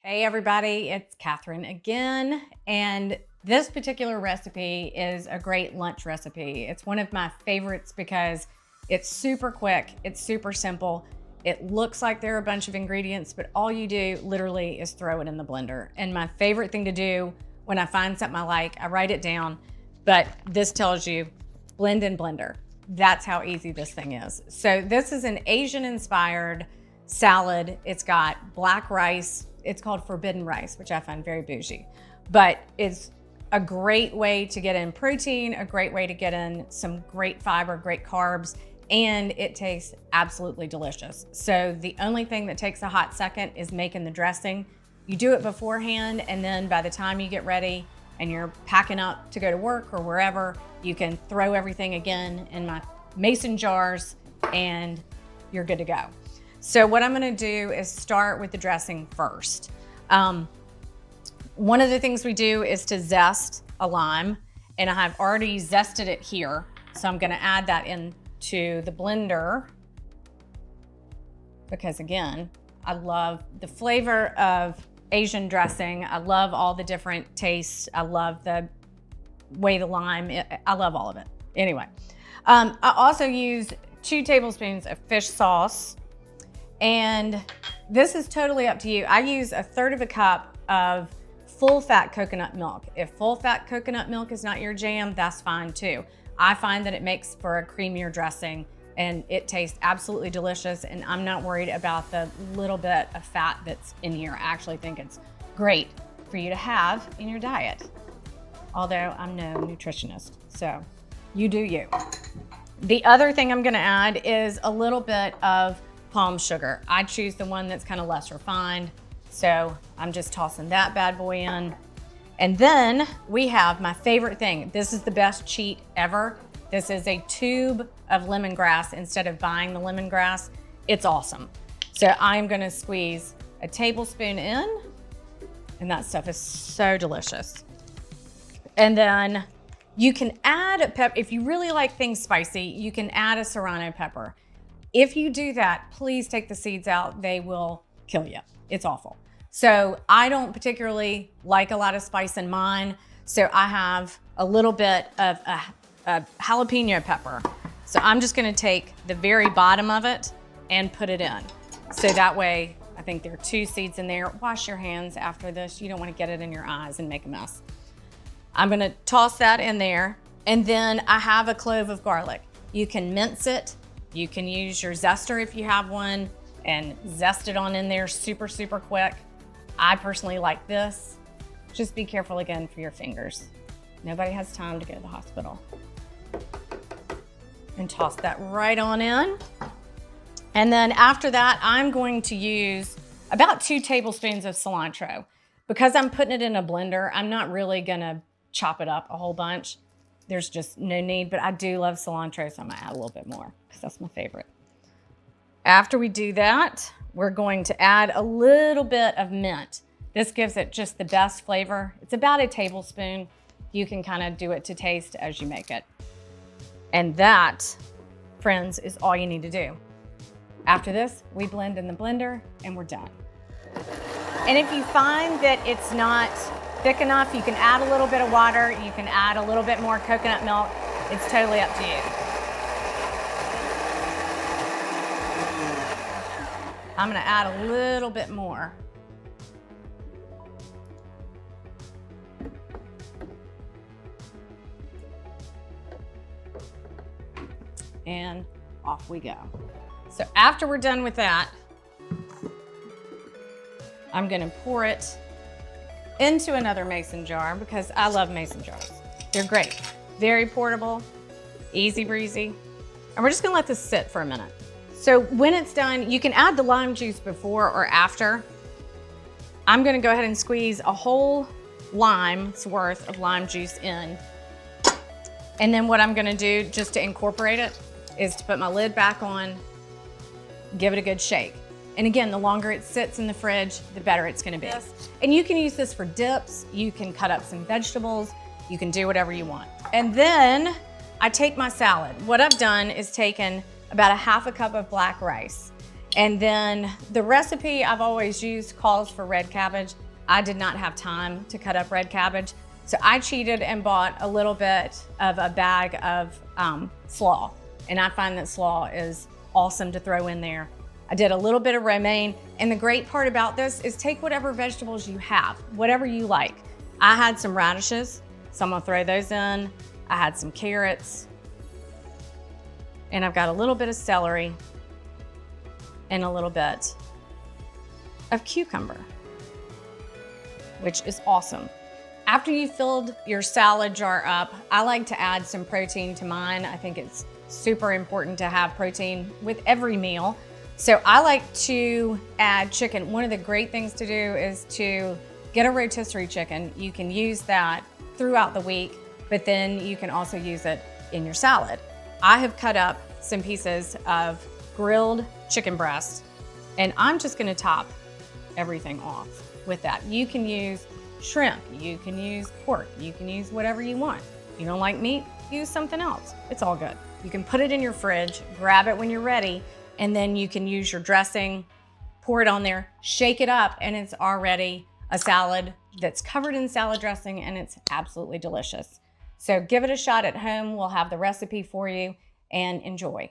Hey everybody, it's Catherine again, and this particular recipe is a great lunch recipe. It's one of my favorites because it's super quick, it's super simple. It looks like there are a bunch of ingredients, but all you do literally is throw it in the blender. And my favorite thing to do when I find something I like, I write it down, but this tells you blend in blender. That's how easy this thing is. So this is an Asian-inspired salad. It's got black rice. It's called forbidden rice, which I find very bougie, but it's a great way to get in protein, a great way to get in some great fiber, great carbs, and it tastes absolutely delicious. So the only thing that takes a hot second is making the dressing. You do it beforehand, and then by the time you get ready and you're packing up to go to work or wherever, you can throw everything again in my mason jars and you're good to go. So what I'm gonna do is start with the dressing first. One of the things we do is to zest a lime, and I have already zested it here. So I'm gonna add that into the blender because again, I love the flavor of Asian dressing. I love all the different tastes. I love the way the lime, I love all of it. Anyway, I also use 2 tablespoons of fish sauce. And this is totally up to you. I use 1/3 cup of full fat coconut milk. If full fat coconut milk is not your jam, that's fine too. I find that it makes for a creamier dressing and it tastes absolutely delicious, and I'm not worried about the little bit of fat that's in here. I actually think it's great for you to have in your diet. Although I'm no nutritionist, so you do you. The other thing I'm gonna add is a little bit of palm sugar. I choose the one that's kind of less refined. So I'm just tossing that bad boy in. And then we have my favorite thing. This is the best cheat ever. This is a tube of lemongrass instead of buying the lemongrass. It's awesome. So I'm gonna squeeze a tablespoon in, and that stuff is so delicious. And then you can add a pepper. If you really like things spicy, you can add a serrano pepper. If you do that, please take the seeds out. They will kill you. It's awful. So I don't particularly like a lot of spice in mine. So I have a little bit of a jalapeno pepper. So I'm just gonna take the very bottom of it and put it in. So that way, I think there are 2 seeds in there. Wash your hands after this. You don't wanna get it in your eyes and make a mess. I'm gonna toss that in there. And then I have a clove of garlic. You can mince it. You can use your zester if you have one and zest it on in there super, super quick. I personally like this. Just be careful again for your fingers. Nobody has time to go to the hospital. And toss that right on in. And then after that, I'm going to use about 2 tablespoons of cilantro. Because I'm putting it in a blender, I'm not really gonna chop it up a whole bunch. There's just no need, but I do love cilantro, so I'm gonna add a little bit more because that's my favorite. After we do that, we're going to add a little bit of mint. This gives it just the best flavor. It's about a tablespoon. You can kind of do it to taste as you make it. And that, friends, is all you need to do. After this, we blend in the blender and we're done. And if you find that it's not thick enough, you can add a little bit of water, you can add a little bit more coconut milk. It's totally up to you. I'm gonna add a little bit more. And off we go. So after we're done with that, I'm gonna pour it into another mason jar because I love mason jars. They're great. Very portable, easy breezy. And we're just gonna let this sit for a minute. So when it's done, you can add the lime juice before or after. I'm gonna go ahead and squeeze a whole lime's worth of lime juice in. And then what I'm gonna do just to incorporate it is to put my lid back on, give it a good shake. And again, the longer it sits in the fridge, the better it's gonna be. And you can use this for dips, you can cut up some vegetables, you can do whatever you want. And then I take my salad. What I've done is taken about 1/2 cup of black rice. And then the recipe I've always used calls for red cabbage. I did not have time to cut up red cabbage, so I cheated and bought a little bit of a bag of slaw. And I find that slaw is awesome to throw in there. I did a little bit of romaine, and the great part about this is take whatever vegetables you have, whatever you like. I had some radishes, so I'm gonna throw those in. I had some carrots, and I've got a little bit of celery and a little bit of cucumber, which is awesome. After you filled your salad jar up, I like to add some protein to mine. I think it's super important to have protein with every meal. So I like to add chicken. One of the great things to do is to get a rotisserie chicken. You can use that throughout the week, but then you can also use it in your salad. I have cut up some pieces of grilled chicken breast, and I'm just gonna top everything off with that. You can use shrimp, you can use pork, you can use whatever you want. You don't like meat, use something else. It's all good. You can put it in your fridge, grab it when you're ready, and then you can use your dressing, pour it on there, shake it up, and it's already a salad that's covered in salad dressing, and it's absolutely delicious. So give it a shot at home. We'll have the recipe for you, and enjoy.